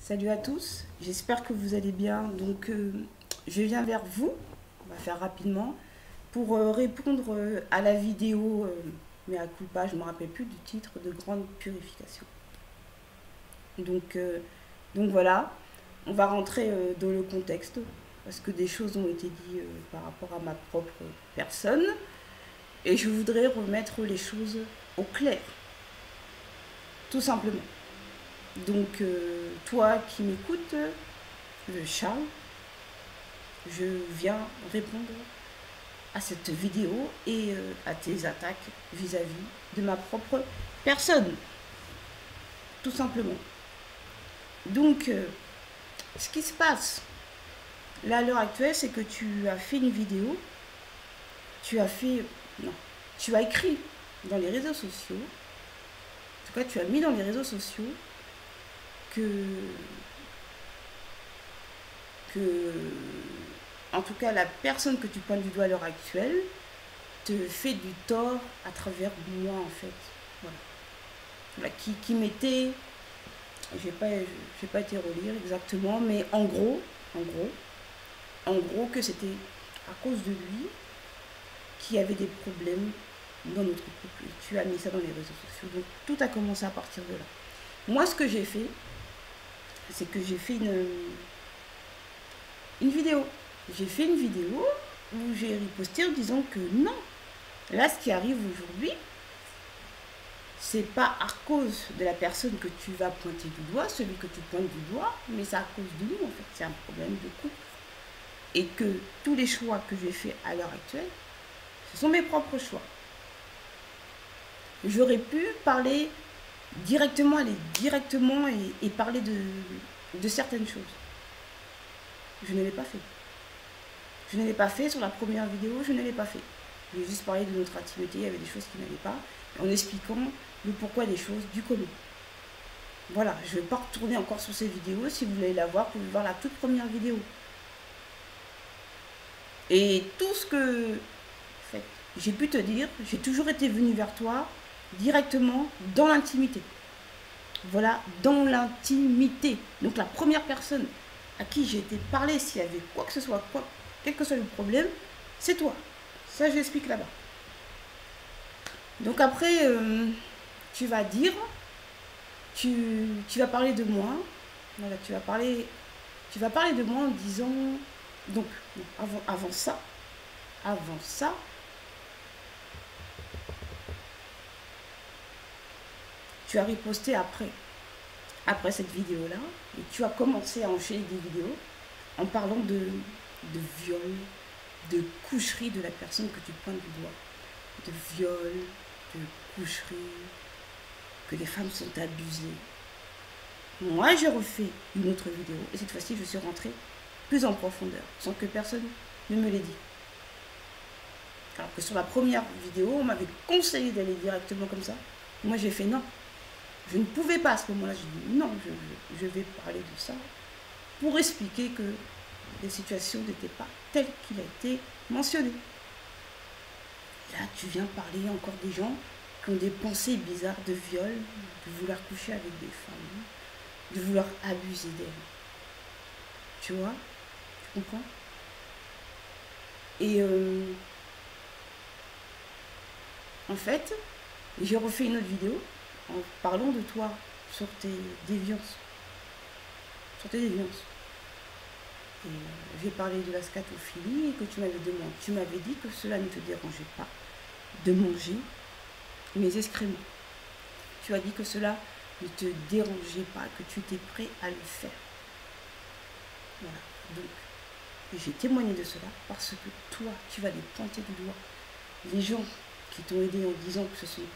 Salut à tous, j'espère que vous allez bien. Donc, je viens vers vous, on va faire rapidement, pour répondre à la vidéo, mais à culpa, je ne me rappelle plus du titre, de grande purification. Donc, voilà, on va rentrer dans le contexte, parce que des choses ont été dites par rapport à ma propre personne, et je voudrais remettre les choses au clair, tout simplement. Donc, toi qui m'écoutes, Charles, je viens répondre à cette vidéo et à tes attaques vis-à-vis de ma propre personne, tout simplement. Donc, ce qui se passe là à l'heure actuelle, c'est que tu as fait une vidéo, tu as écrit dans les réseaux sociaux, en tout cas tu as mis dans les réseaux sociaux que en tout cas la personne que tu pointes du doigt à l'heure actuelle te fait du tort à travers moi en fait. Voilà, qui m'était, je vais pas été relire exactement, mais en gros que c'était à cause de lui qu'il y avait des problèmes dans notre couple. Tu as mis ça dans les réseaux sociaux, donc tout a commencé à partir de là. Moi, ce que j'ai fait, c'est que j'ai fait une vidéo. J'ai fait une vidéo où j'ai riposté en disant que non, là, ce qui arrive aujourd'hui, c'est pas à cause de la personne que tu vas pointer du doigt, celui que tu pointes du doigt, mais c'est à cause de nous, en fait. C'est un problème de couple. Et que tous les choix que j'ai faits à l'heure actuelle, ce sont mes propres choix. J'aurais pu parler directement, aller directement et parler de certaines choses. Je ne l'ai pas fait. Je ne l'ai pas fait sur la première vidéo, je ne l'ai pas fait. J'ai juste parlé de notre intimité, il y avait des choses qui n'allaient pas, en expliquant le pourquoi des choses, du comment. Voilà, je ne vais pas retourner encore sur ces vidéos. Si vous voulez la voir, vous pouvez voir la toute première vidéo. Et tout ce que en fait, j'ai pu te dire, j'ai toujours été venue vers toi directement dans l'intimité. Voilà, dans l'intimité. Donc la première personne à qui j'ai été parler s'il y avait quoi que ce soit, quel que soit le problème, c'est toi. Ça, j'explique là-bas. Donc après, tu vas dire, tu vas parler de moi. Voilà, tu vas parler de moi en disant, donc avant ça, tu as riposté après cette vidéo-là, et tu as commencé à enchaîner des vidéos en parlant de viol, de coucherie de la personne que tu pointes du doigt, de viol, de coucherie, que les femmes sont abusées. Moi, j'ai refait une autre vidéo, et cette fois-ci, je suis rentrée plus en profondeur, sans que personne ne me l'ait dit. Alors que sur la première vidéo, on m'avait conseillé d'aller directement comme ça. Moi, j'ai fait non. Je ne pouvais pas à ce moment-là. J'ai dit non, je vais parler de ça pour expliquer que les situations n'étaient pas telles qu'il a été mentionné. Là, tu viens parler encore des gens qui ont des pensées bizarres de viol, de vouloir coucher avec des femmes, de vouloir abuser d'elles. Tu vois? Tu comprends? Et en fait, j'ai refait une autre vidéo en parlant de toi sur tes déviances. Et j'ai parlé de la scatophilie et que tu m'avais demandé. Tu m'avais dit que cela ne te dérangeait pas de manger mes excréments. Tu as dit que cela ne te dérangeait pas, que tu étais prêt à le faire. Voilà. Donc, j'ai témoigné de cela parce que toi, tu vas les pointer du doigt. Les gens qui t'ont aidé en disant que ce sont...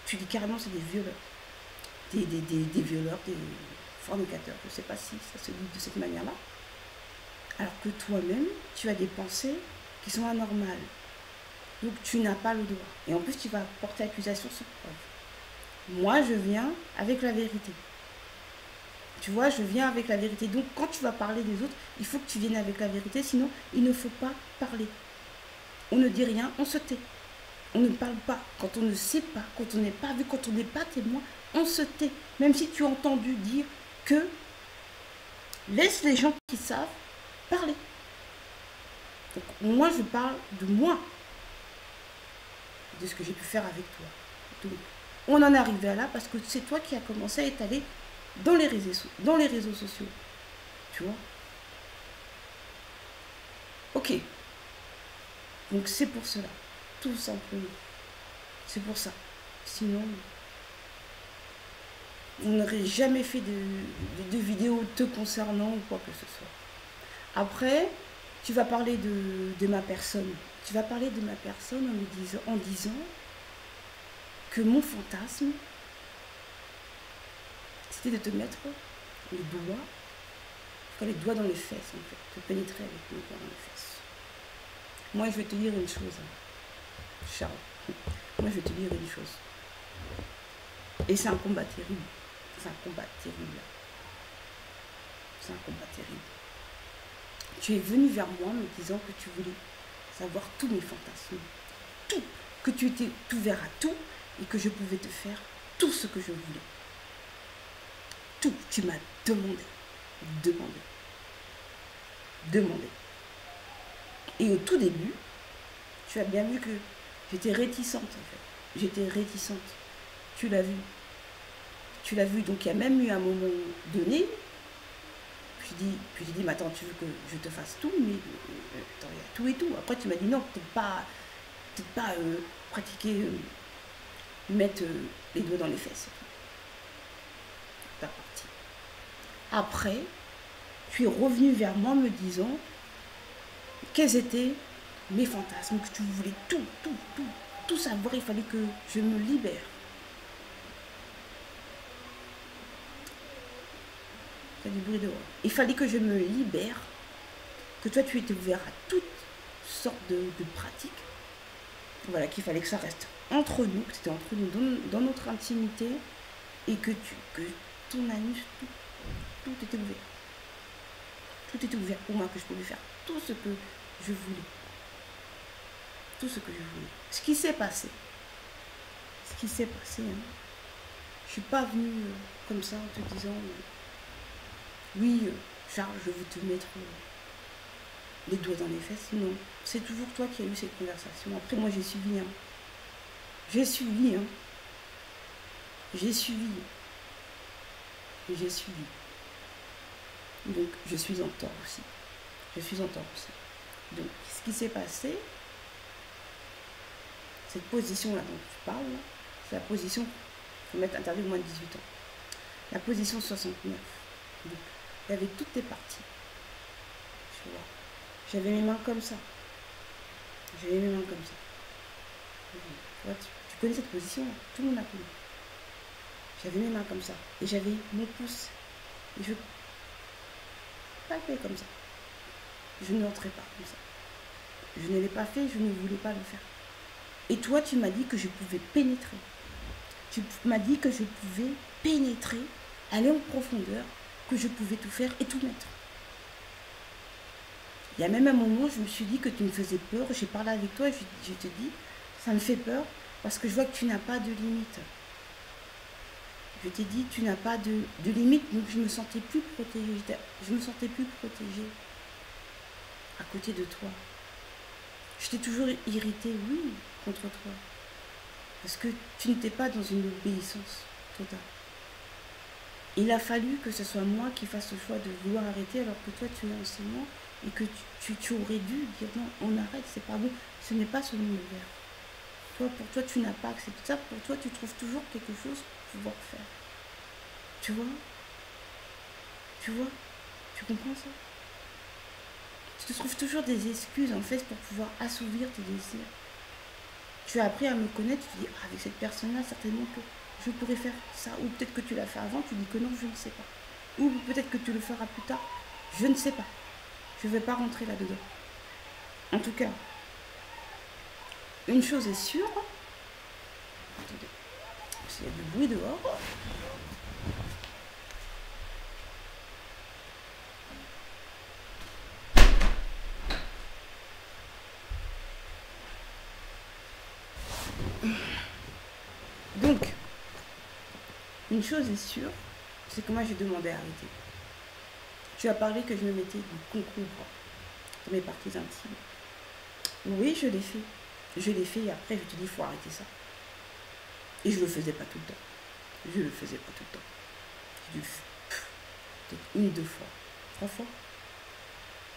Tu dis carrément c'est des violeurs. Des violeurs, des fornicateurs. Je ne sais pas si ça se dit de cette manière-là. Alors que toi-même, tu as des pensées qui sont anormales. Donc tu n'as pas le droit. Et en plus, tu vas porter accusation sans preuve. Moi, je viens avec la vérité. Tu vois, je viens avec la vérité. Donc quand tu vas parler des autres, il faut que tu viennes avec la vérité. Sinon, il ne faut pas parler. On ne dit rien, on se tait. On ne parle pas. Quand on ne sait pas, quand on n'est pas vu, quand on n'est pas témoin, on se tait. Même si tu as entendu dire que Laisse les gens qui savent parler. Donc, moi, je parle de moi, de ce que j'ai pu faire avec toi. Donc, on en est arrivé à là parce que c'est toi qui as commencé à étaler dans les réseaux sociaux. Tu vois? Ok. Donc, c'est pour cela. Tout simplement. C'est pour ça. Sinon, on n'aurait jamais fait de vidéo te concernant ou quoi que ce soit. Après, tu vas parler de ma personne. Tu vas parler de ma personne en disant que mon fantasme, c'était de te mettre les doigts dans les fesses, en fait. Te pénétrer avec les doigts dans les fesses. Moi, je vais te dire une chose, Charles. Moi, je vais te dire une chose. Et c'est un combat terrible. C'est un combat terrible. C'est un combat terrible. Tu es venu vers moi me disant que tu voulais savoir tous mes fantasmes. Tout. Que tu étais ouvert à tout et que je pouvais te faire tout ce que je voulais. Tout. Tu m'as demandé. Demandé. Et au tout début, tu as bien vu que j'étais réticente en fait. J'étais réticente. Tu l'as vu. Tu l'as vu. Donc il y a même eu un moment donné. Puis j'ai dit, mais attends, tu veux que je te fasse tout? Mais attends, il y a tout et tout. Après tu m'as dit non, peut-être pas pratiquer, mettre les doigts dans les fesses. T'as parti. Après, tu es revenu vers moi me disant quels étaient mes fantasmes, que tu voulais tout savoir, il fallait que je me libère. Il y a du bruit dehors. Il fallait que je me libère, que toi tu étais ouvert à toutes sortes de pratiques. Voilà, qu'il fallait que ça reste entre nous, que c'était entre nous, dans notre intimité, et que ton anus, tout était ouvert. Tout était ouvert pour moi, que je pouvais faire tout ce que je voulais. Tout ce que je voulais. Ce qui s'est passé, hein, je suis pas venue comme ça en te disant oui, Charles, je veux te mettre les doigts dans les fesses. Non, c'est toujours toi qui as eu cette conversation. Après, moi, j'ai suivi. J'ai suivi. Donc, je suis en tort aussi. Donc, ce qui s'est passé, cette position-là dont tu parles, c'est la position, il faut mettre interdit au moins de 18 ans. La position 69. Donc, il y avait toutes tes parties. Tu vois. J'avais mes mains comme ça. Tu vois, tu connais cette position-là. Tout le monde la connaît. J'avais mes mains comme ça. Et j'avais mon pouce. Et je palpais comme ça. Je ne rentrais pas comme ça. Je ne l'ai pas fait, je ne voulais pas le faire. Et toi, tu m'as dit que je pouvais pénétrer. Tu m'as dit que je pouvais pénétrer, aller en profondeur, que je pouvais tout faire et tout mettre. Il y a même un moment, je me suis dit que tu me faisais peur. J'ai parlé avec toi et je te dis, ça me fait peur parce que je vois que tu n'as pas de limite. Je t'ai dit, tu n'as pas de limite, donc je me sentais plus protégée. À côté de toi. Je t'ai toujours irritée, oui, contre toi. Parce que tu n'étais pas dans une obéissance totale. Il a fallu que ce soit moi qui fasse le choix de vouloir arrêter alors que toi tu es enseignant et que tu aurais dû dire non, on arrête, c'est pas bon, ce n'est pas ce univers. Toi, pour toi, tu n'as pas accepté ça, pour toi, tu trouves toujours quelque chose pour pouvoir faire. Tu vois? Tu comprends ça? Tu te trouves toujours des excuses en fait pour pouvoir assouvir tes désirs. Tu as appris à me connaître, tu te dis, ah, avec cette personne-là, certainement que je pourrais faire ça. Ou peut-être que tu l'as fait avant, tu dis que non, je ne sais pas. Ou peut-être que tu le feras plus tard, je ne sais pas. Je ne vais pas rentrer là-dedans. En tout cas, une chose est sûre. Attendez, il y a du bruit dehors. Donc, une chose est sûre, c'est que moi j'ai demandé à arrêter. Tu as parlé que je me mettais du concombre dans mes parties intimes. Oui, je l'ai fait. Je l'ai fait et après, je te dis, il faut arrêter ça. Et je le faisais pas tout le temps. Je le faisais pas tout le temps. J'ai dû peut-être une, deux fois, 3 fois.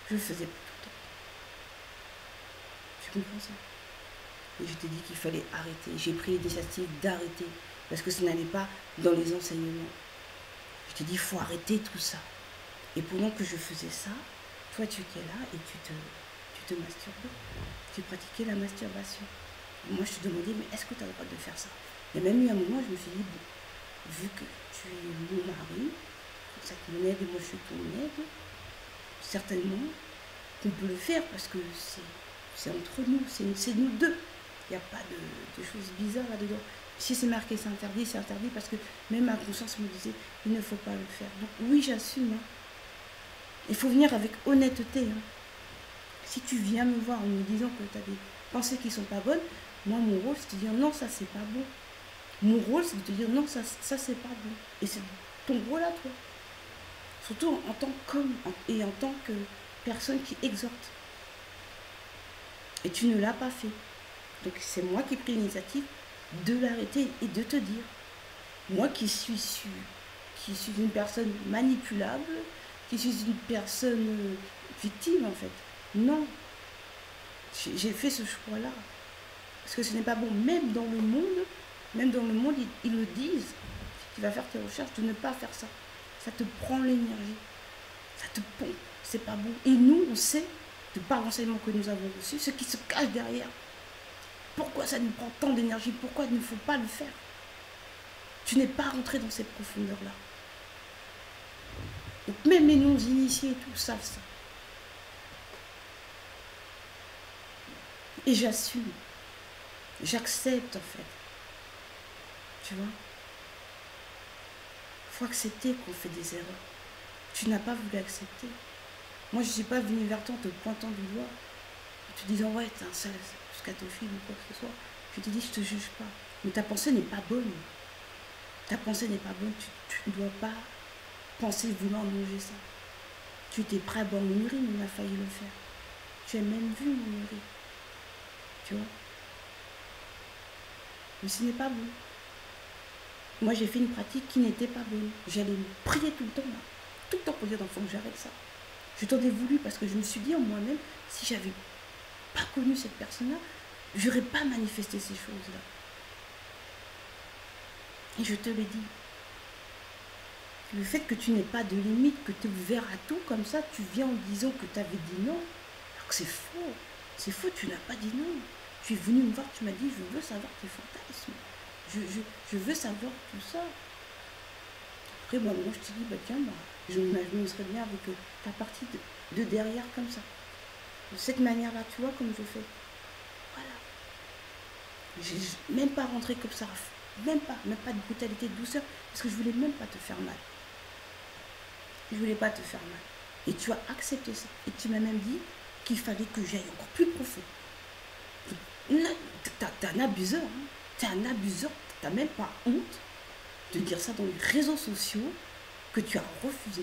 Je le faisais pas tout le temps. Tu comprends ça? Et je t'ai dit qu'il fallait arrêter. J'ai pris l'initiative d'arrêter parce que ça n'allait pas dans les enseignements. Je t'ai dit, il faut arrêter tout ça. Et pendant que je faisais ça, toi tu étais là et tu te masturbais. Tu pratiquais la masturbation. Et moi je te demandais, mais est-ce que tu as le droit de faire ça? Il y a même eu un moment, je me suis dit, bon, vu que tu es mon mari, ça te m'aide et moi je suis ton aide, certainement qu'on peut le faire parce que c'est entre nous, c'est nous deux. Il n'y a pas de choses bizarres là-dedans. Si c'est marqué c'est interdit parce que même ma conscience me disait, il ne faut pas le faire. Donc oui, j'assume. Hein. Il faut venir avec honnêteté. Hein. Si tu viens me voir en me disant que tu as des pensées qui ne sont pas bonnes, moi mon rôle c'est de te dire non, ça c'est pas bon. Mon rôle c'est de te dire non, ça c'est pas bon. Et c'est ton rôle à toi. Surtout en tant qu'homme et en tant que personne qui exhorte. Et tu ne l'as pas fait. Donc c'est moi qui ai pris l'initiative de l'arrêter et de te dire. Moi qui suis une personne manipulable, qui suis une personne victime en fait. Non. J'ai fait ce choix-là. Parce que ce n'est pas bon. Même dans le monde, ils le disent. Si tu vas faire tes recherches, de ne pas faire ça. Ça te prend l'énergie. Ça te pompe. C'est pas bon. Et nous, on sait, de par l'enseignement que nous avons reçu, ce qui se cache derrière. Pourquoi ça nous prend tant d'énergie? Pourquoi il ne faut pas le faire? Tu n'es pas rentré dans cette profondeur-là. Donc même les non-initiés et tout savent ça. Et j'assume. J'accepte en fait. Tu vois? Il faut accepter qu'on fait des erreurs. Tu n'as pas voulu accepter. Moi, je ne suis pas venue vers toi en te pointant du doigt, en te disant ouais, t'es un sale scatophile ou quoi que ce soit. Je te dis, je te juge pas. Mais ta pensée n'est pas bonne. Ta pensée n'est pas bonne. Tu ne dois pas penser vouloir manger ça. Tu étais prêt à boire mon urine, on a failli le faire. Tu as même vu mon urine. Tu vois? Mais ce n'est pas bon. Moi, j'ai fait une pratique qui n'était pas bonne. J'allais me prier tout le temps, là. Tout le temps pour dire d'enfant que j'arrête ça. Je t'en ai voulu parce que je me suis dit en moi-même, si j'avais pas connu cette personne-là, j'aurais pas manifesté ces choses-là. Et je te l'ai dit. Le fait que tu n'aies pas de limite, que tu es ouvert à tout comme ça, tu viens en disant que tu avais dit non. Alors que c'est faux. C'est faux, tu n'as pas dit non. Tu es venu me voir, tu m'as dit, je veux savoir tes fantasmes. Je veux savoir tout ça. Après, moi, je te dis, bah tiens, je me serais bien avec ta partie de derrière comme ça. De cette manière-là, tu vois, comme je fais. Voilà. J'ai même pas rentré comme ça. Même pas de brutalité, de douceur, parce que je voulais même pas te faire mal. Je voulais pas te faire mal. Et tu as accepté ça. Et tu m'as même dit qu'il fallait que j'aille encore plus profond. T'es un abuseur. Hein. T'es un abuseur. T'as même pas honte de dire ça dans les réseaux sociaux que tu as refusé.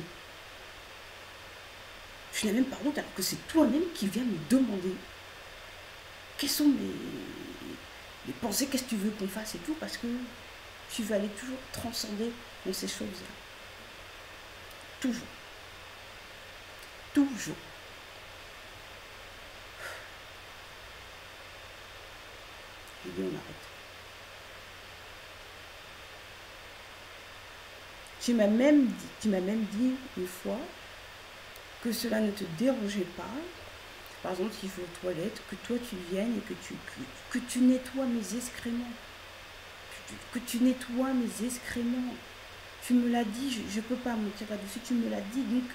Je n'ai même pas honte alors que c'est toi-même qui viens me demander quelles sont mes pensées, qu'est-ce que tu veux qu'on fasse et tout, parce que tu vas aller toujours transcender dans ces choses-là. Toujours. Toujours. J'ai dit on arrête. Tu m'as même dit une fois que cela ne te dérangeait pas. Par exemple, s'il faut aux toilettes, que toi tu viennes et que tu nettoies mes excréments. Que tu nettoies mes excréments. Tu me l'as dit, je ne peux pas mentir là-dessus, tu me l'as dit. Donc,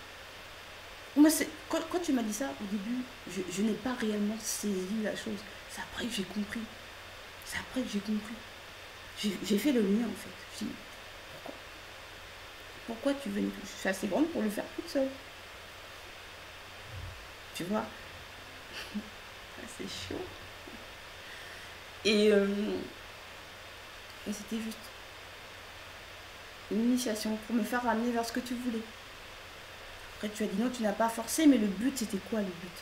moi, quand tu m'as dit ça, au début, je n'ai pas réellement saisi la chose. C'est après que j'ai compris. C'est après que j'ai compris. J'ai fait le lien, en fait. Je me suis dit, pourquoi tu veux? Je suis assez grande pour le faire toute seule. Tu vois? C'est chaud. Et c'était juste une initiation pour me faire ramener vers ce que tu voulais. Après, tu as dit non, tu n'as pas forcé, mais le but, c'était quoi le but?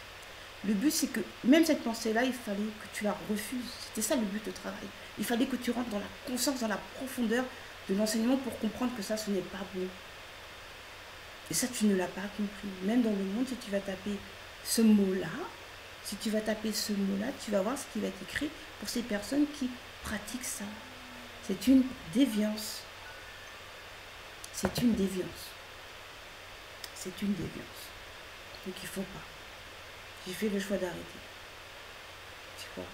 Le but, c'est que même cette pensée-là, il fallait que tu la refuses. C'était ça le but de travail. Il fallait que tu rentres dans la conscience, dans la profondeur de l'enseignement pour comprendre que ça, ce n'est pas bon. Et ça, tu ne l'as pas compris. Même dans le monde, si tu vas taper ce mot-là, si tu vas taper ce mot-là, tu vas voir ce qui va être écrit pour ces personnes qui pratiquent ça. C'est une déviance. C'est une déviance. C'est une déviance. Donc il ne faut pas. J'ai fait le choix d'arrêter. Tu vois.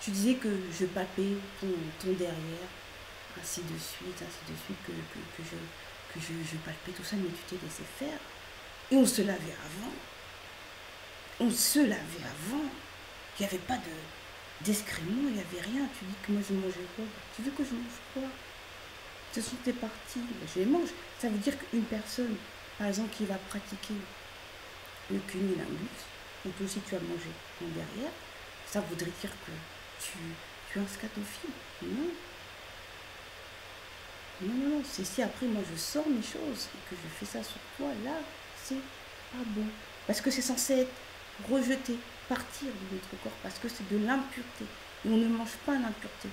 Tu disais que je papais ton derrière, ainsi de suite, que je palpais tout ça, mais tu t'es laissé faire. Et on se lavait avant. On se lavait avant. Il n'y avait pas d'excréments, il n'y avait rien. Tu dis que moi je mangeais quoi? Tu veux que je mange quoi? Ce sont tes parties. Je les mange. Ça veut dire qu'une personne, par exemple, qui va pratiquer le cunnilingus, ou toi aussi tu as mangé ton derrière, ça voudrait dire que tu es un scatophile. Non. Non, non, non. C'est si après moi je sors mes choses et que je fais ça sur toi, là, c'est pas bon. Parce que c'est censé être rejeté, partir de notre corps, parce que c'est de l'impureté. Et on ne mange pas l'impureté.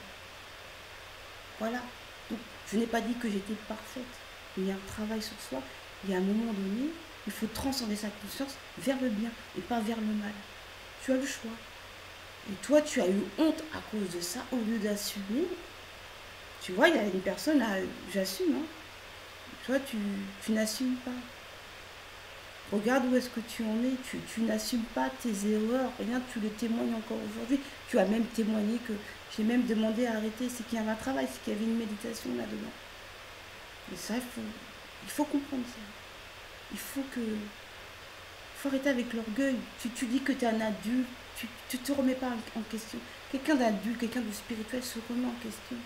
Voilà. Donc, je n'ai pas dit que j'étais parfaite. Il y a un travail sur soi. Il y a un moment donné, il faut transcender sa conscience vers le bien et pas vers le mal. Tu as le choix. Et toi, tu as eu honte à cause de ça, au lieu d'assumer. Tu vois, il y a une personne, là, j'assume, hein. Toi, tu n'assumes pas. Regarde où est-ce que tu en es. Tu n'assumes pas tes erreurs. Rien, tu le témoignes encore aujourd'hui. Tu as même témoigné que j'ai même demandé à arrêter. C'est qu'il y avait un travail, c'est qu'il y avait une méditation là-dedans. Et ça, il faut comprendre ça. Il faut arrêter avec l'orgueil. Tu dis que tu es un adulte. Tu te remets pas en question. Quelqu'un d'adulte, quelqu'un de spirituel se remet en question.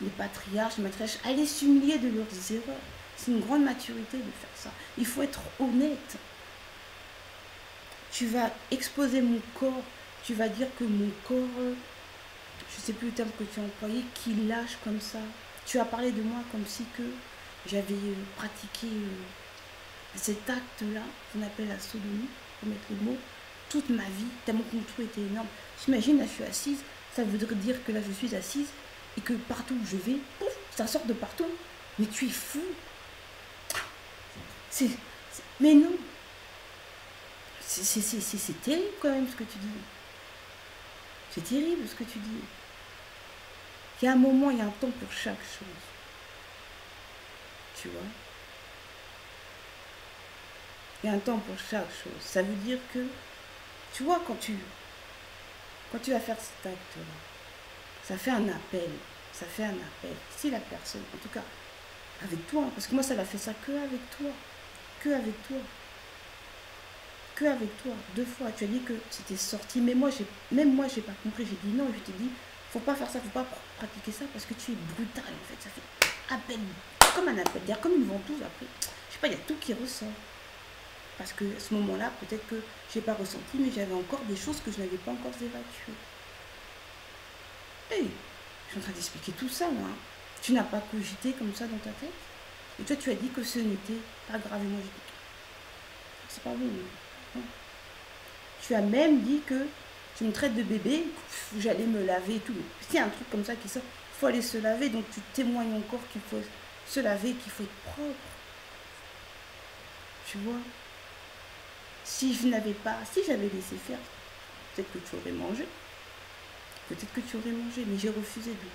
Les patriarches, les matriarches, allaient s'humilier de leurs erreurs. C'est une grande maturité de faire ça. Il faut être honnête. Tu vas exposer mon corps. Tu vas dire que mon corps, je ne sais plus le terme que tu as employé, qui lâche comme ça. Tu as parlé de moi comme si que j'avais pratiqué cet acte-là, qu'on appelle la sodomie, pour mettre le mot, toute ma vie, tellement que mon trou était énorme. J'imagine, là, je suis assise. Ça voudrait dire que là, je suis assise et que partout où je vais, pouf, ça sort de partout. Mais tu es fou. Mais non. C'est terrible quand même ce que tu dis. C'est terrible ce que tu dis. Il y a un moment, il y a un temps pour chaque chose. Tu vois? Il y a un temps pour chaque chose. Ça veut dire que, tu vois, quand tu vas faire cet acte-là, ça fait un appel. Ça fait un appel. Si la personne, en tout cas, avec toi, parce que moi, ça l'a fait ça que avec toi. Que avec toi. Que avec toi. 2 fois. Tu as dit que c'était sorti. Mais moi, même moi, j'ai pas compris. J'ai dit non. Je t'ai dit, faut pas faire ça. Faut pas pratiquer ça parce que tu es brutal, en fait. Ça fait appel. Comme un appel d'air, comme une ventouse après. Je sais pas, il y a tout qui ressort. Parce que à ce moment-là, peut-être que j'ai pas ressenti, mais j'avais encore des choses que je n'avais pas encore évacuées. Hey, je suis en train d'expliquer tout ça, moi. Tu n'as pas cogité comme ça dans ta tête. Et toi, tu as dit que ce n'était pas grave. Et moi, j'ai dit, c'est pas bon. Non. Tu as même dit que tu me traites de bébé, j'allais me laver et tout. S'il y a un truc comme ça qui sort, il faut aller se laver. Donc, tu témoignes encore qu'il faut se laver, qu'il faut être propre. Tu vois? Si j'avais laissé faire, peut-être que tu aurais mangé. Peut-être que tu aurais mangé, mais j'ai refusé de.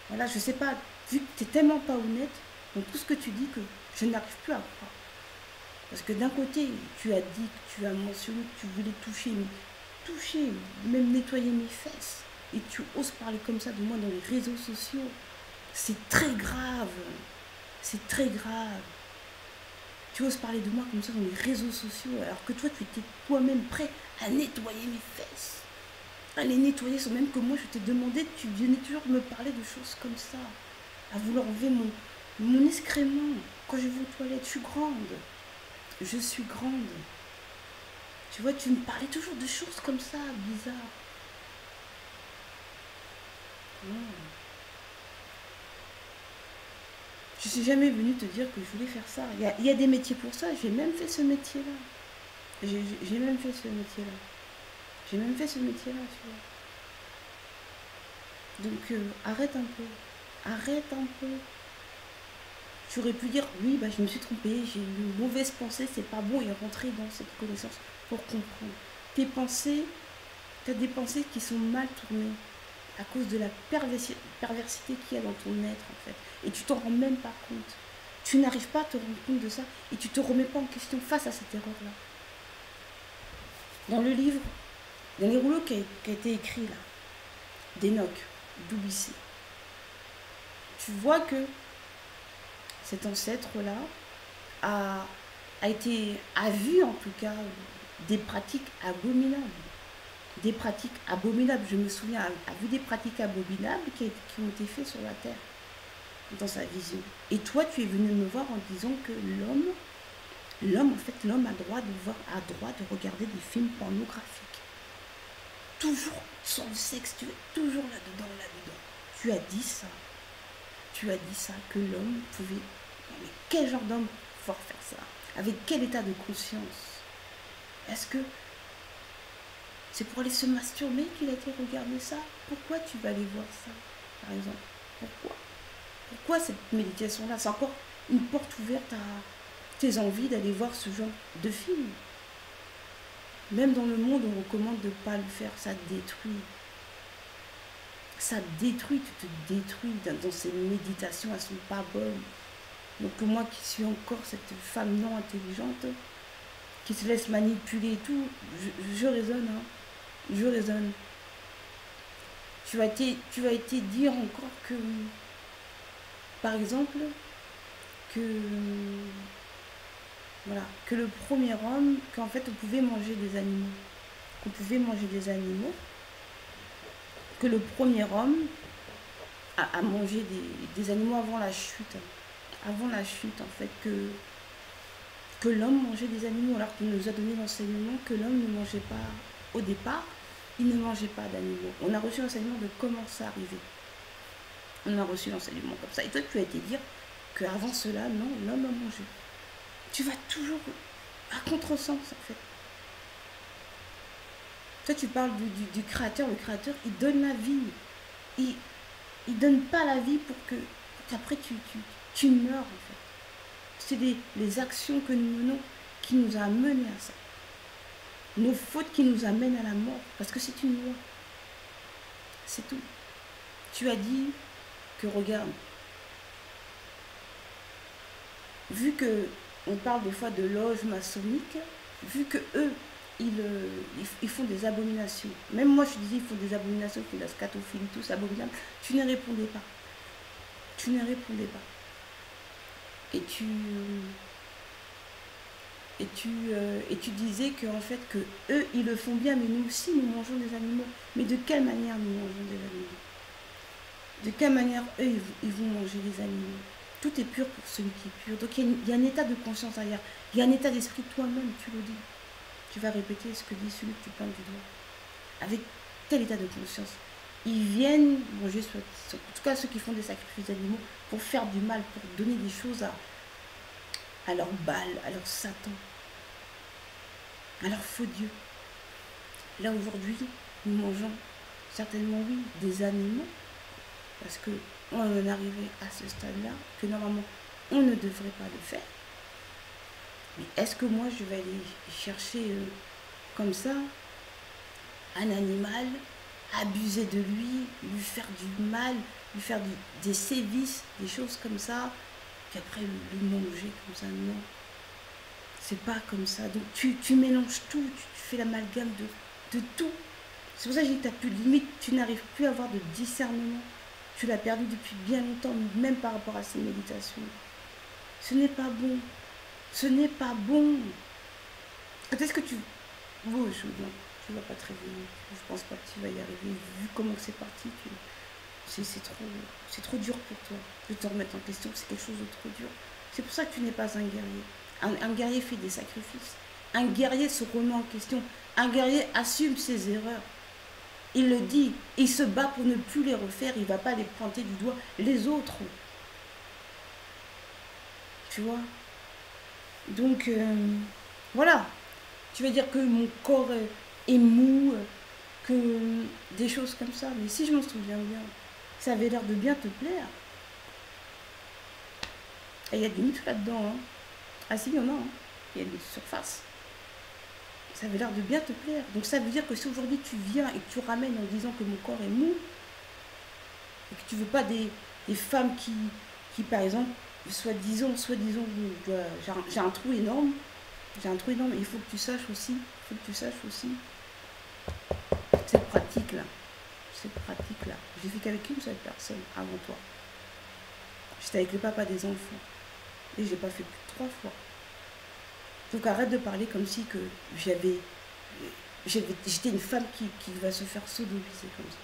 Voilà, je sais pas, vu que tu n'es tellement pas honnête dans tout ce que tu dis que je n'arrive plus à croire. Parce que d'un côté, tu as dit, tu as mentionné que tu voulais toucher, même nettoyer mes fesses. Et tu oses parler comme ça de moi dans les réseaux sociaux. C'est très grave. C'est très grave. Tu oses parler de moi comme ça dans les réseaux sociaux, alors que toi, tu étais toi-même prêt à nettoyer mes fesses. À les nettoyer sans même que moi, je t'ai demandé, tu venais toujours me parler de choses comme ça. À vouloir enlever mon excrément. Quand je vais aux toilettes, je suis grande. Je suis grande. Tu vois, tu me parlais toujours de choses comme ça, bizarres. Non. Je suis jamais venue te dire que je voulais faire ça. Il y a des métiers pour ça. J'ai même fait ce métier-là. J'ai même fait ce métier-là. J'ai même fait ce métier-là, tu vois. Donc, arrête un peu. Arrête un peu. Tu aurais pu dire, oui, bah, je me suis trompée, j'ai eu une mauvaise pensée, c'est pas bon, et rentrer dans cette connaissance pour comprendre. Tes pensées, tu as des pensées qui sont mal tournées à cause de la perversité qu'il y a dans ton être, en fait. Et tu t'en rends même pas compte. Tu n'arrives pas à te rendre compte de ça et tu te remets pas en question face à cette erreur-là. Dans le livre, dans les rouleaux qui a été écrit là, d'Enoch, d'Oubissé, tu vois que cet ancêtre-là a vu en tout cas des pratiques abominables. Des pratiques abominables, je me souviens, a vu des pratiques abominables qui ont été faites sur la terre, dans sa vision. Et toi, tu es venu me voir en disant que l'homme, en fait, l'homme a droit de regarder des films pornographiques. Toujours sur le sexe, tu es toujours là-dedans. Tu as dit ça. Tu as dit ça, que l'homme pouvait... Mais quel genre d'homme pouvoir faire ça? Avec quel état de conscience? Est-ce que c'est pour aller se masturber qu'il a été regarder ça? Pourquoi tu vas aller voir ça, par exemple? Pourquoi cette méditation-là? C'est encore une porte ouverte à tes envies d'aller voir ce genre de film. Même dans le monde, on recommande de ne pas le faire, ça te détruit. Ça te détruit, tu te détruis dans ces méditations, elles ne sont pas bonnes. Donc moi qui suis encore cette femme non intelligente, qui se laisse manipuler et tout, je raisonne, hein. Je raisonne. Tu as été dire encore que, par exemple, que le premier homme, qu'en fait on pouvait manger des animaux. Qu'on pouvait manger des animaux. Que le premier homme a mangé des animaux avant la chute. Avant la chute, en fait, que l'homme mangeait des animaux, alors qu'il nous a donné l'enseignement que l'homme ne mangeait pas, au départ, il ne mangeait pas d'animaux. On a reçu l'enseignement de comment ça arrivait. On a reçu l'enseignement comme ça. Et toi, tu as été dire qu'avant cela, non, l'homme a mangé. Tu vas toujours à contresens, en fait. Toi, tu parles du créateur. Le créateur, il donne la vie. Il donne pas la vie pour qu'après tu meurs, en fait. C'est les actions que nous menons qui nous a menés à ça. Nos fautes qui nous amènent à la mort. Parce que c'est une loi. C'est tout. Tu as dit que, regarde, vu que on parle des fois de loges maçonniques, vu que eux, ils font des abominations. Même moi, je disais, ils font des abominations, ils font de la scatophilie, tout ça, abominable. Tu ne répondais pas. Tu ne répondais pas. Et tu disais que, en fait, que eux, ils le font bien, mais nous aussi, nous mangeons des animaux. Mais de quelle manière nous mangeons des animaux? De quelle manière, eux, ils vont manger des animaux? Tout est pur pour celui qui est pur. Donc, il y a un état de conscience derrière. Il y a un état d'esprit toi-même, tu le dis. Tu vas répéter ce que dit celui que tu pointes du doigt. Avec tel état de conscience. Ils viennent manger, en tout cas ceux qui font des sacrifices d'animaux, pour faire du mal, pour donner des choses à leur Baal, à leur Satan, à leur faux Dieu. Là aujourd'hui, nous mangeons certainement, oui, des animaux, parce qu'on en est arrivé à ce stade-là, que normalement, on ne devrait pas le faire. Mais est-ce que moi, je vais aller chercher comme ça un animal, abuser de lui faire du mal, lui faire des sévices, des choses comme ça, puis après le manger comme ça? Non, c'est pas comme ça. Donc tu mélanges tout, tu fais l'amalgame de tout. C'est pour ça que j'ai dit que tu n'as plus de limite, tu n'arrives plus à avoir de discernement. Tu l'as perdu depuis bien longtemps, même par rapport à ces méditations. Ce n'est pas bon. Ce n'est pas bon. Est-ce que tu... Oh, tu ne vas pas te réveiller. Je pense pas que tu vas y arriver. Vu comment c'est parti, c'est trop dur pour toi de te remettre en question. C'est quelque chose de trop dur. C'est pour ça que tu n'es pas un guerrier. Un guerrier fait des sacrifices. Un guerrier se remet en question. Un guerrier assume ses erreurs. Il le dit. Il se bat pour ne plus les refaire. Il ne va pas les pointer du doigt. Les autres. Tu vois? Donc, voilà. Tu vas dire que mon corps est mou, que des choses comme ça. Mais si je m'en souviens bien, ça avait l'air de bien te plaire. Et il y a des muscles là-dedans. Hein. Ah si, il y en a. Hein. Il y a des surfaces. Ça avait l'air de bien te plaire. Donc ça veut dire que si aujourd'hui tu viens et que tu ramènes en disant que mon corps est mou, et que tu veux pas des femmes qui par exemple, soi-disant, j'ai un trou énorme, il faut que tu saches aussi, cette pratique-là, j'ai fait qu'avec une seule personne avant toi. J'étais avec le papa des enfants, et j'ai pas fait plus de 3 fois. Donc arrête de parler comme si que j'étais une femme qui va se faire sodomiser comme ça.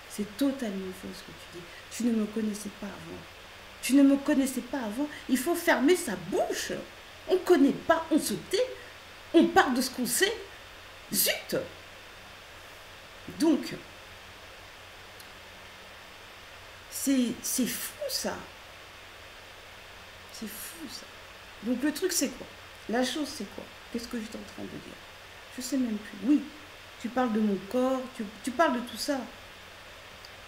C'est totalement faux ce que tu dis. Tu ne me connaissais pas avant. Il faut fermer sa bouche. On ne connaît pas, on se tait. On parle de ce qu'on sait. Zut! Donc, c'est fou ça. C'est fou ça. Donc le truc c'est quoi? La chose c'est quoi? Qu'est-ce que j'étais en train de dire? Je sais même plus. Oui, tu parles de mon corps, tu parles de tout ça.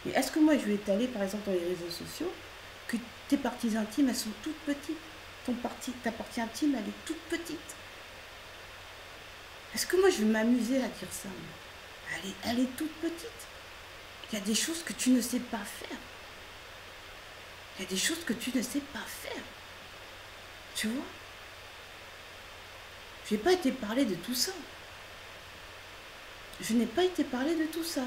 Mais est-ce que moi je vais étaler par exemple dans les réseaux sociaux que tes parties intimes elles sont toutes petites? Ta partie intime elle est toute petite. Est-ce que moi je vais m'amuser à dire ça? Elle est toute petite. Il y a des choses que tu ne sais pas faire. Il y a des choses que tu ne sais pas faire. Tu vois? Je n'ai pas été parler de tout ça. Je n'ai pas été parler de tout ça.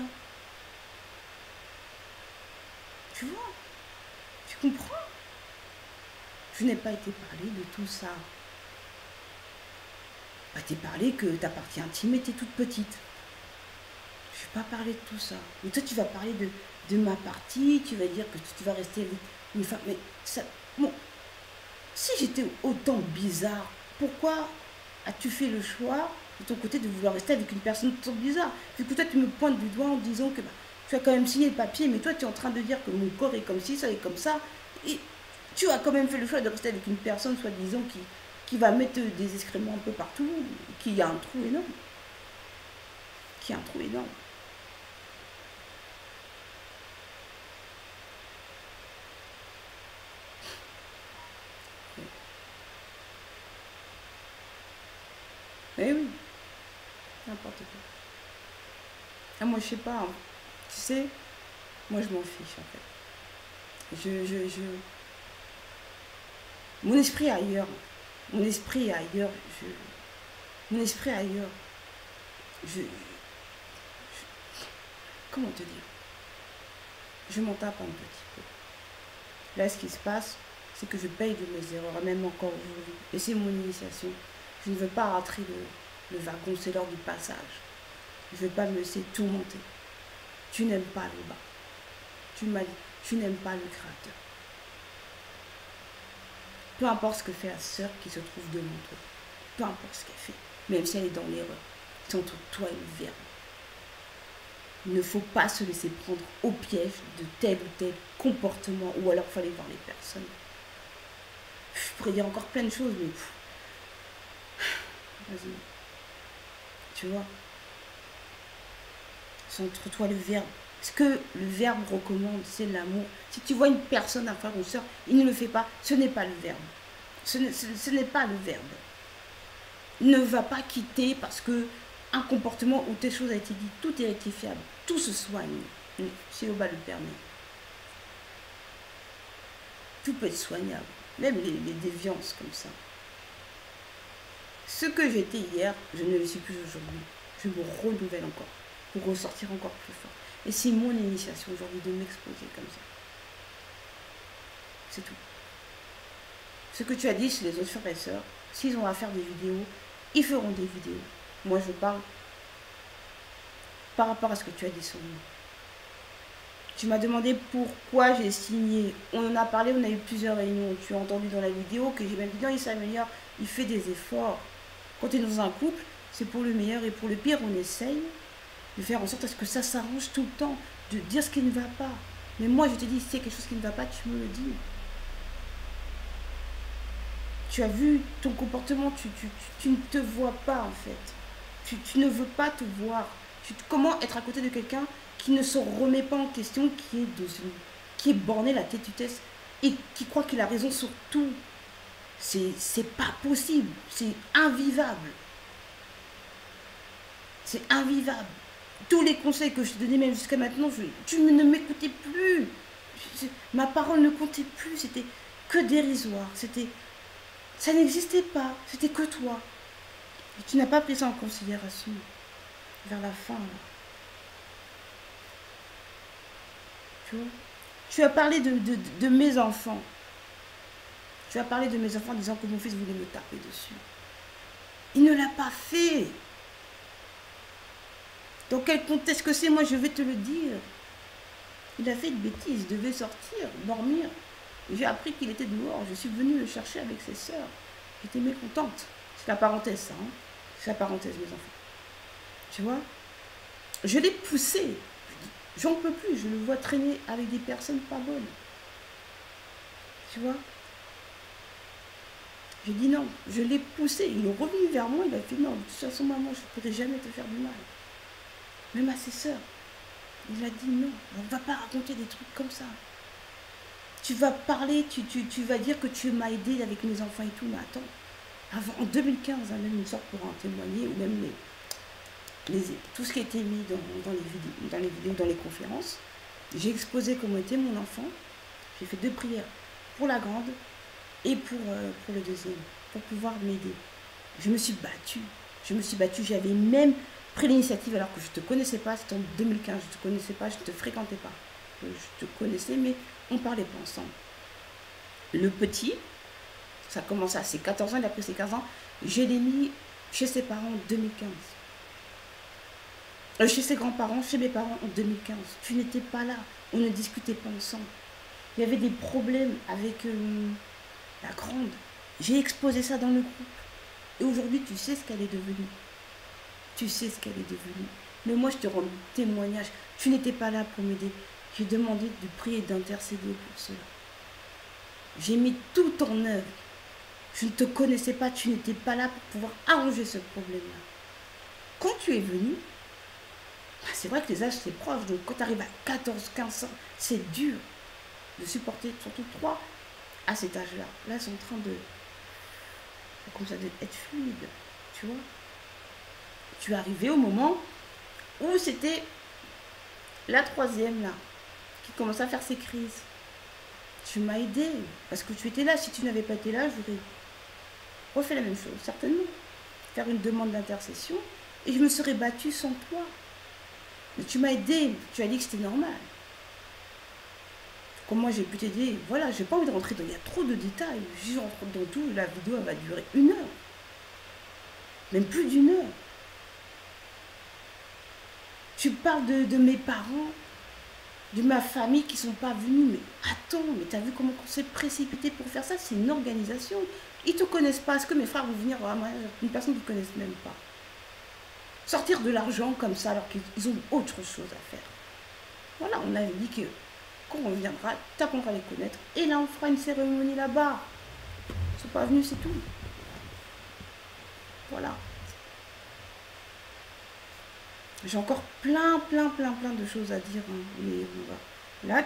Tu vois? Tu comprends? Je n'ai pas été parler de tout ça. Je n'ai pas été parler que ta partie intime était toute petite. Je ne vais pas parler de tout ça. Mais toi, tu vas parler de ma partie, tu vas dire que tu vas rester avec une femme. Mais ça. Bon. Si j'étais autant bizarre, pourquoi as-tu fait le choix de ton côté de vouloir rester avec une personne autant bizarre? Vu que toi, tu me pointes du doigt en disant que tu as quand même signé le papier, mais toi, tu es en train de dire que mon corps est comme ci, ça est comme ça. Et tu as quand même fait le choix de rester avec une personne, soi-disant, qui va mettre des excréments un peu partout, qui a un trou énorme. Mais oui, n'importe quoi. Ah, moi, je sais pas. Hein. Tu sais, moi, je m'en fiche, en fait. Mon esprit est ailleurs. Mon esprit est ailleurs. Comment te dire? Je m'en tape un petit peu. Là, ce qui se passe, c'est que je paye de mes erreurs, même encore aujourd'hui. Et c'est mon initiation. Je ne veux pas rater le wagon, c'est l'heure du passage. Je ne veux pas me laisser tourmenter. Tu n'aimes pas le bas. Tu m'as dit, tu n'aimes pas le créateur. Peu importe ce que fait la sœur qui se trouve devant toi. Peu importe ce qu'elle fait. Même si elle est dans l'erreur. C'est entre toi et le verbe. Il ne faut pas se laisser prendre au piège de tel ou tel comportement. Ou alors il fallait voir les personnes. Je pourrais dire encore plein de choses, mais... Vas-y. Tu vois? C'est entre toi et le verbe. Ce que le verbe recommande, c'est l'amour. Si tu vois une personne, un frère ou une soeur, il ne le fait pas, ce n'est pas le verbe. Ce n'est pas le verbe. Ne va pas quitter parce que un comportement où telle chose a été dit, tout est rectifiable, tout se soigne. Si Oba le permet. Tout peut être soignable. Même les déviances comme ça. Ce que j'étais hier, je ne le suis plus aujourd'hui. Je me renouvelle encore. Pour ressortir encore plus fort. Et c'est mon initiation aujourd'hui de m'exposer comme ça. C'est tout. Ce que tu as dit chez les autres frères et sœurs, s'ils ont à faire des vidéos, ils feront des vidéos. Moi, je parle par rapport à ce que tu as dit sur moi. Tu m'as demandé pourquoi j'ai signé. On en a parlé, on a eu plusieurs réunions. Tu as entendu dans la vidéo que j'ai même dit, non, il s'améliore, il fait des efforts. Quand tu es dans un couple, c'est pour le meilleur et pour le pire, on essaye de faire en sorte à ce que ça s'arrange tout le temps, de dire ce qui ne va pas. Mais moi, je te dis, si c'est quelque chose qui ne va pas, tu me le dis. tu as vu ton comportement, tu ne te vois pas en fait. Tu ne veux pas te voir. Comment être à côté de quelqu'un qui ne se remet pas en question, qui est borné la têtutesse et qui croit qu'il a raison sur tout. C'est pas possible. C'est invivable. C'est invivable. Tous les conseils que je te donnais même jusqu'à maintenant, tu ne m'écoutais plus. Ma parole ne comptait plus. C'était que dérisoire. Ça n'existait pas. C'était que toi. Et tu n'as pas pris ça en considération. Vers la fin, là. Tu vois? Tu as parlé de mes enfants. Tu as parlé de mes enfants en disant que mon fils voulait me taper dessus. Il ne l'a pas fait. Dans quel contexte que c'est, moi je vais te le dire. Il a fait une bêtise, il devait sortir, dormir. J'ai appris qu'il était dehors, je suis venue le chercher avec ses sœurs. J'étais mécontente. C'est la parenthèse, ça. Hein. C'est la parenthèse, mes enfants. Tu vois? Je l'ai poussé. J'en peux plus, je le vois traîner avec des personnes pas bonnes. Tu vois? J'ai dit non, je l'ai poussé. Il est revenu vers moi, il a fait non, de toute façon, maman, je ne pourrai jamais te faire du mal. Même à ses sœurs. Il a dit non, on ne va pas raconter des trucs comme ça. Tu vas parler, tu vas dire que tu m'as aidé avec mes enfants et tout, mais attends. Avant, en 2015, hein, même une sorte pour en témoigner, ou même tout ce qui a été mis dans les vidéos, dans les conférences, j'ai exposé comment était mon enfant. J'ai fait 2 prières pour la grande et pour le deuxième, pour pouvoir m'aider. Je me suis battue, j'avais même pris l'initiative alors que je ne te connaissais pas, c'était en 2015, je ne te connaissais pas, je ne te fréquentais pas. Je te connaissais, mais on ne parlait pas ensemble. Le petit, ça a commencé à ses 14 ans, il a pris ses 15 ans, je l'ai mis chez ses parents en 2015. Chez ses grands-parents, chez mes parents en 2015. Tu n'étais pas là, on ne discutait pas ensemble. Il y avait des problèmes avec la grande. J'ai exposé ça dans le groupe. Et aujourd'hui, tu sais ce qu'elle est devenue. Tu sais ce qu'elle est devenue. Mais moi, je te rends témoignage. Tu n'étais pas là pour m'aider. J'ai demandé de prier et d'intercéder pour cela. J'ai mis tout en œuvre. Je ne te connaissais pas, tu n'étais pas là pour pouvoir arranger ce problème-là. Quand tu es venu, c'est vrai que les âges, c'est proche. Donc, quand tu arrives à 14, 15 ans, c'est dur de supporter, surtout 3 à cet âge-là. Là, ils sont en train de... comme ça, d'être fluide. Tu vois? Tu es arrivé au moment où c'était la 3e, là, qui commençait à faire ses crises. Tu m'as aidé, parce que tu étais là. Si tu n'avais pas été là, j'aurais refait la même chose, certainement. Faire une demande d'intercession, et je me serais battue sans toi. Mais tu m'as aidé, tu as dit que c'était normal. Comment j'ai pu t'aider? Voilà, j'ai pas envie de rentrer dans... Il y a trop de détails. Si je rentre dans tout, la vidéo elle va durer 1 heure. Même plus d'1 heure. Tu parles de mes parents, de ma famille qui sont pas venus. Mais attends, mais tu as vu comment on s'est précipité pour faire ça? C'est une organisation. Ils ne te connaissent pas. Est-ce que mes frères vont venir à moi? Une personne qu'ils ne connaissent même pas. Sortir de l'argent comme ça alors qu'ils ont autre chose à faire. Voilà, on avait dit que quand on viendra, tu apprendras à les connaître. Et là, on fera une cérémonie là-bas. Ils ne sont pas venus, c'est tout. Voilà. J'ai encore plein de choses à dire. Hein. Mais là,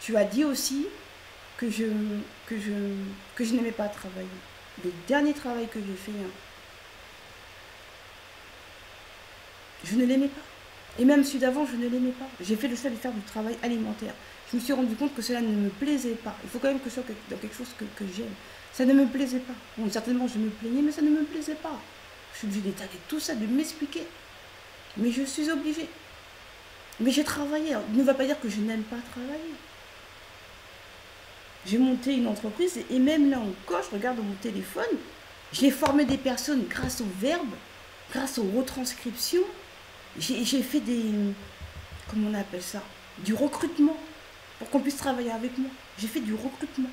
tu as dit aussi que je n'aimais pas travailler. Le dernier travail que j'ai fait, hein, je ne l'aimais pas. Et même celui d'avant, je ne l'aimais pas. J'ai fait le choix de faire du travail alimentaire. Je me suis rendu compte que cela ne me plaisait pas. Il faut quand même que je sois dans quelque chose que j'aime. Ça ne me plaisait pas. Bon, certainement, je me plaignais, mais ça ne me plaisait pas. Je suis obligée d'étaler tout ça, de m'expliquer. Mais je suis obligée. Mais j'ai travaillé. Ne va pas dire que je n'aime pas travailler. J'ai monté une entreprise et même là encore, je regarde mon téléphone, j'ai formé des personnes grâce au verbe, grâce aux retranscriptions. J'ai fait comment on appelle ça? Du recrutement pour qu'on puisse travailler avec moi. J'ai fait du recrutement.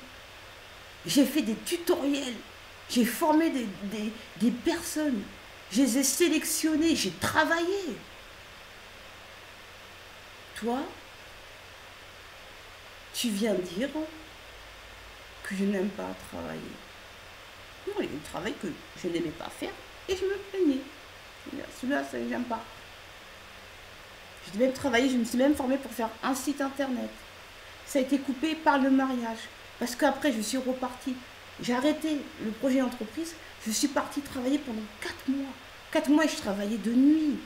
J'ai fait des tutoriels. J'ai formé des personnes. Je les ai sélectionnées. J'ai travaillé. Toi, tu viens dire que je n'aime pas travailler. Non, il y a du travail que je n'aimais pas faire et je me plaignais. Celui-là, ça, j'aime pas. Je devais même travailler, je me suis même formée pour faire un site internet. Ça a été coupé par le mariage. Parce qu'après, je suis repartie. J'ai arrêté le projet d'entreprise. Je suis partie travailler pendant 4 mois. 4 mois, et je travaillais de nuit.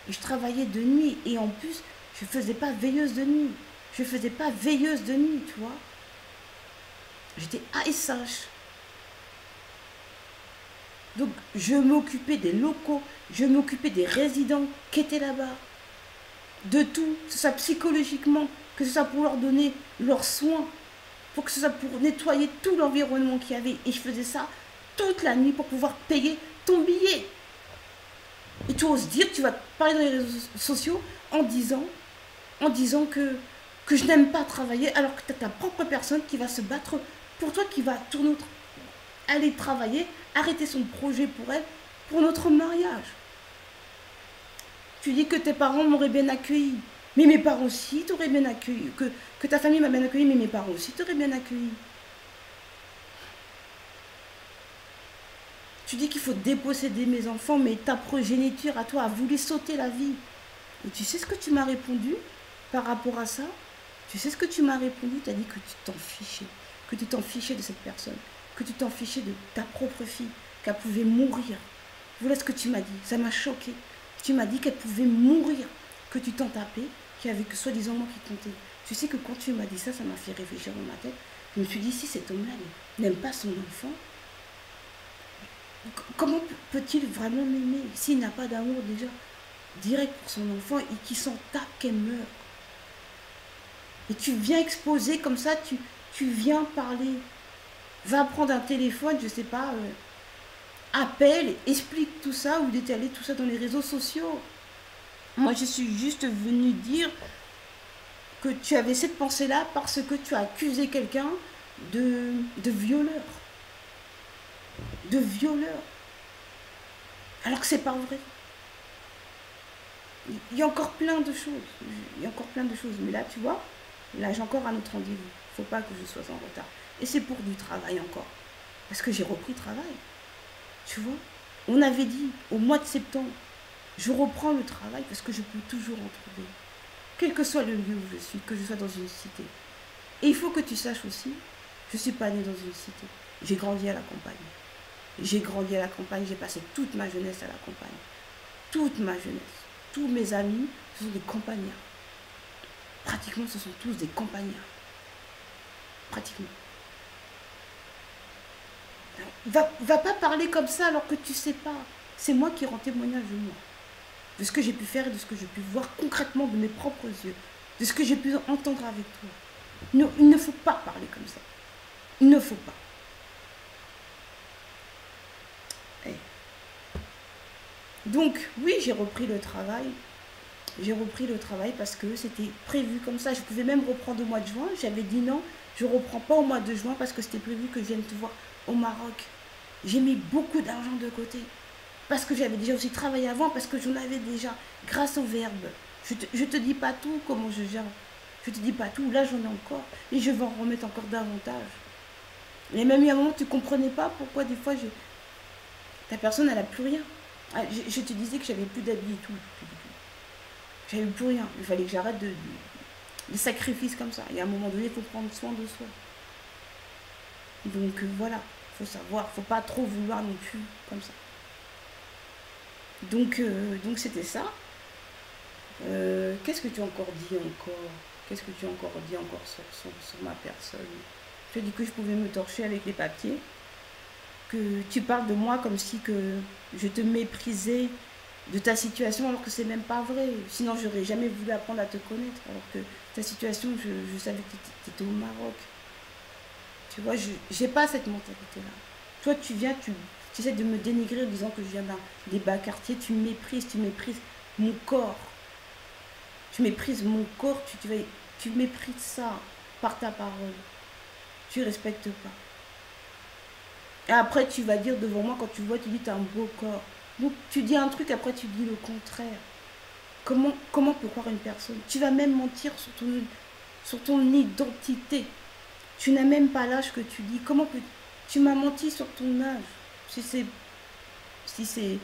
Et je travaillais de nuit. Et en plus, je ne faisais pas veilleuse de nuit. Je ne faisais pas veilleuse de nuit, tu vois. J'étais ASH. Donc, je m'occupais des locaux. Je m'occupais des résidents qui étaient là-bas. De tout, que ce soit psychologiquement, que ce soit pour leur donner leurs soins, pour que ce soit pour nettoyer tout l'environnement qu'il y avait. Et je faisais ça toute la nuit pour pouvoir payer ton billet. Et tu oses dire, tu vas parler dans les réseaux sociaux en disant que je n'aime pas travailler, alors que tu as ta propre personne qui va se battre pour toi, qui va aller travailler, arrêter son projet pour elle, pour notre mariage. Tu dis que tes parents m'auraient bien accueilli. Mais mes parents aussi t'auraient bien accueilli. Que ta famille m'a bien accueilli, mais mes parents aussi t'auraient bien accueilli. Tu dis qu'il faut déposséder mes enfants, mais ta progéniture à toi a voulu sauter la vie. Et tu sais ce que tu m'as répondu par rapport à ça? Tu sais ce que tu m'as répondu? Tu as dit que tu t'en fichais. Que tu t'en fichais de cette personne. Que tu t'en fichais de ta propre fille. Qu'elle pouvait mourir. Voilà ce que tu m'as dit. Ça m'a choqué. Tu m'as dit qu'elle pouvait mourir, que tu t'en tapais, qu'il y avait que soi-disant moi qui comptais. Tu sais que quand tu m'as dit ça, ça m'a fait réfléchir dans ma tête. Je me suis dit, si cet homme-là n'aime pas son enfant, comment peut-il vraiment m'aimer s'il n'a pas d'amour déjà direct pour son enfant et qui s'en tape qu'elle meurt? Et tu viens exposer comme ça, tu viens parler. Va prendre un téléphone, je sais pas... appelle, explique tout ça ou d'étaler tout ça dans les réseaux sociaux. Moi, je suis juste venue dire que tu avais cette pensée-là parce que tu as accusé quelqu'un de violeur. De violeur. Alors que c'est pas vrai. Il y a encore plein de choses. Il y a encore plein de choses. Mais là, tu vois, là, j'ai encore un autre rendez-vous. Faut pas que je sois en retard. Et c'est pour du travail encore. Parce que j'ai repris travail. Tu vois, on avait dit au mois de septembre, je reprends le travail parce que je peux toujours en trouver. Quel que soit le lieu où je suis, que je sois dans une cité. Et il faut que tu saches aussi, je ne suis pas née dans une cité. J'ai grandi à la campagne. J'ai grandi à la campagne, j'ai passé toute ma jeunesse à la campagne. Toute ma jeunesse. Tous mes amis, ce sont des campagnards. Pratiquement, ce sont tous des campagnards. Pratiquement. Va pas parler comme ça alors que tu sais pas. C'est moi qui rends témoignage de moi. De ce que j'ai pu faire et de ce que j'ai pu voir concrètement de mes propres yeux. De ce que j'ai pu entendre avec toi. Il ne faut pas parler comme ça. Il ne faut pas. Hey. Donc, oui, j'ai repris le travail. J'ai repris le travail parce que c'était prévu comme ça. Je pouvais même reprendre au mois de juin. J'avais dit non, je ne reprends pas au mois de juin parce que c'était prévu que je vienne te voir au Maroc. J'ai mis beaucoup d'argent de côté. Parce que j'avais déjà aussi travaillé avant, parce que j'en avais déjà, grâce au verbe. Je te dis pas tout, comment je gère. Je te dis pas tout, là j'en ai encore. Et je vais en remettre encore davantage. Et même il y a un moment, tu ne comprenais pas pourquoi des fois, ta personne, elle n'a plus rien. Je te disais que j'avais plus d'habits et tout. J'avais plus rien. Il fallait que j'arrête des sacrifices comme ça. Et à un moment donné, il faut prendre soin de soi. Donc voilà, il faut savoir, il ne faut pas trop vouloir non plus comme ça. Donc c'était ça. Qu'est-ce que tu as encore dit encore? Qu'est-ce que tu as encore dit encore sur ma personne? Tu as dit que je pouvais me torcher avec les papiers. Que tu parles de moi comme si que je te méprisais de ta situation alors que c'est même pas vrai. Sinon, j'aurais jamais voulu apprendre à te connaître. Alors que ta situation, je savais que tu étais au Maroc. Tu vois, je n'ai pas cette mentalité-là. Toi, tu viens, tu essaies de me dénigrer en disant que je viens des bas quartiers. Tu méprises mon corps. Tu méprises mon corps, tu méprises ça par ta parole. Tu respectes pas. Et après, tu vas dire devant moi, quand tu vois, tu dis tu as un beau corps. Donc, tu dis un truc, après, tu dis le contraire. Comment peut croire une personne? Tu vas même mentir sur ton identité. Tu n'as même pas l'âge que tu dis. Comment peux tu m'as menti sur ton âge? Si c'est...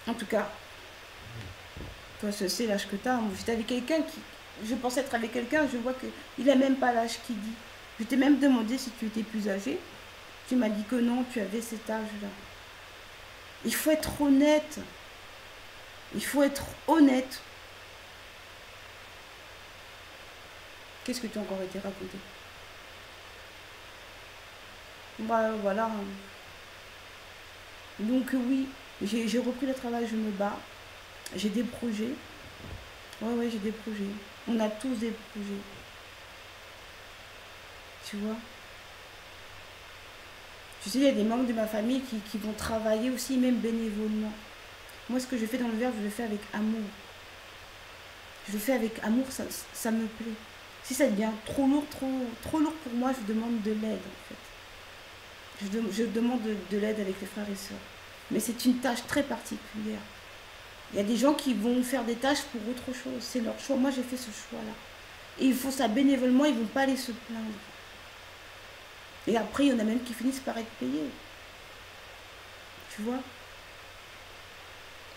En tout cas, toi, c'est l'âge que tu as. J'étais avec quelqu'un qui... Je pensais être avec quelqu'un, je vois qu'il n'a même pas l'âge qu'il dit. Je t'ai même demandé si tu étais plus âgé. Tu m'as dit que non, tu avais cet âge-là. Il faut être honnête. Il faut être honnête. Qu'est-ce que tu as encore été raconté? Bah, voilà. Donc oui, j'ai repris le travail, je me bats. J'ai des projets. Ouais, j'ai des projets. On a tous des projets. Tu vois? Tu sais, il y a des membres de ma famille qui vont travailler aussi, même bénévolement. Moi, ce que je fais dans le verbe, je le fais avec amour. Je le fais avec amour, ça me plaît. Si ça devient trop lourd, trop lourd pour moi, je demande de l'aide, en fait. Je demande de l'aide avec les frères et sœurs. Mais c'est une tâche très particulière. Il y a des gens qui vont faire des tâches pour autre chose. C'est leur choix. Moi, j'ai fait ce choix-là. Et ils font ça bénévolement, ils ne vont pas aller se plaindre. Et après, il y en a même qui finissent par être payés. Tu vois?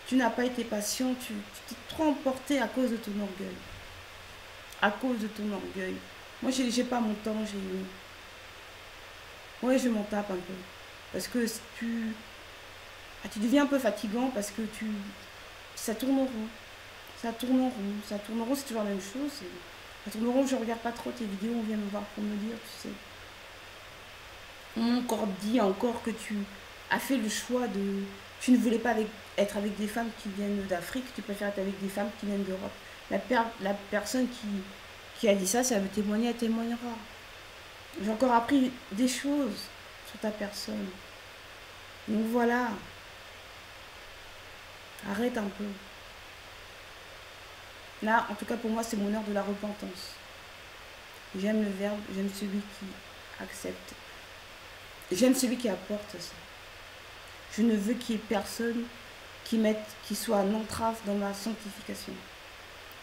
Tu n'as pas été patient, tu t'es trop emporté à cause de ton orgueil. À cause de ton orgueil. Moi, j'ai pas mon temps, Ouais, je m'en tape un peu. Parce que tu deviens un peu fatigant parce que ça tourne en rond. Ça tourne en rond. Ça tourne en rond, c'est toujours la même chose. Ça tourne en rond, je regarde pas trop tes vidéos, on vient me voir pour me dire, tu sais. On m'a encore dit encore que tu as fait le choix de... Tu ne voulais pas être avec des femmes qui viennent d'Afrique, tu préfères être avec des femmes qui viennent d'Europe. La personne qui a dit ça, si elle veut témoigner, elle témoignera. J'ai encore appris des choses sur ta personne. Donc voilà. Arrête un peu. Là, en tout cas pour moi, c'est mon heure de la repentance. J'aime le verbe, j'aime celui qui accepte. J'aime celui qui apporte ça. Je ne veux qu'il y ait personne qui soit un entrave dans ma sanctification.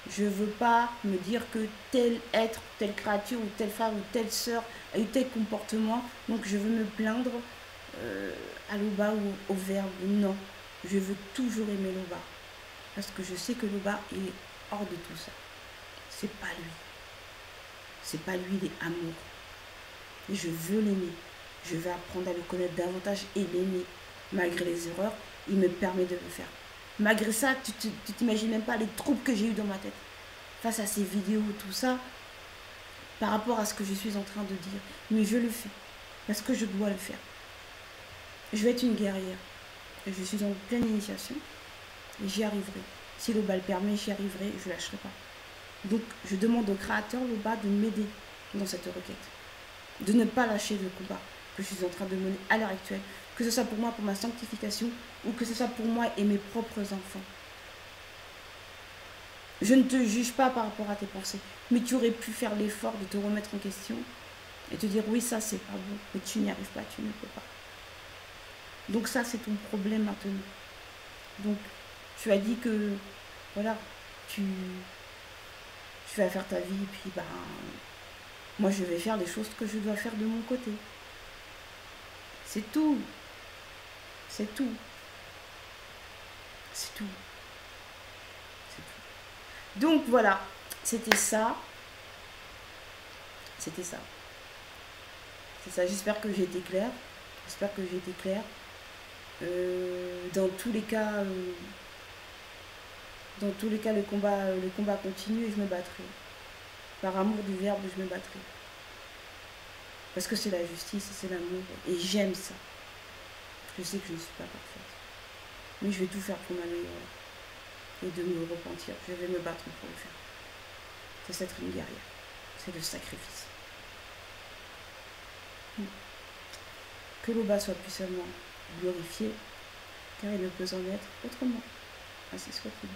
Je ne veux pas me dire que tel être, telle créature, ou telle femme, ou telle sœur a eu tel comportement, donc je veux me plaindre à l'Oba ou au verbe. Non, je veux toujours aimer l'Oba. Parce que je sais que l'Oba est hors de tout ça. C'est pas lui. C'est pas lui, il est amour. Et je veux l'aimer. Je vais apprendre à le connaître davantage et l'aimer. Malgré les erreurs, il me permet de le faire. Malgré ça, tu t'imagines même pas les troubles que j'ai eu dans ma tête. Face à ces vidéos, tout ça, par rapport à ce que je suis en train de dire. Mais je le fais. Parce que je dois le faire. Je vais être une guerrière. Et je suis en pleine initiation. Et j'y arriverai. Si l'Oba le permet, j'y arriverai. Je ne lâcherai pas. Donc, je demande au Créateur, l'Oba, de m'aider dans cette requête. De ne pas lâcher le combat que je suis en train de mener à l'heure actuelle, que ce soit pour moi, pour ma sanctification, ou que ce soit pour moi et mes propres enfants. Je ne te juge pas par rapport à tes pensées, mais tu aurais pu faire l'effort de te remettre en question et te dire oui, ça c'est pas bon, mais tu n'y arrives pas, tu ne peux pas. Donc ça c'est ton problème maintenant. Donc tu as dit que voilà, tu vas faire ta vie, puis bah moi je vais faire les choses que je dois faire de mon côté. C'est tout. C'est tout. C'est tout. C'est tout. Donc voilà, c'était ça. C'était ça. C'est ça, j'espère que j'ai été claire. J'espère que j'ai été claire. Dans tous les cas, le combat continue et je me battrai. Par amour du verbe, je me battrai. Parce que c'est la justice, c'est l'amour. Et j'aime ça. Je sais que je ne suis pas parfaite. Mais je vais tout faire pour m'améliorer. Et de me repentir. Je vais me battre pour le faire. C'est être une guerrière. C'est le sacrifice. Que l'Oba soit puissamment glorifié, car il ne peut en être autrement. Ainsi soit-il.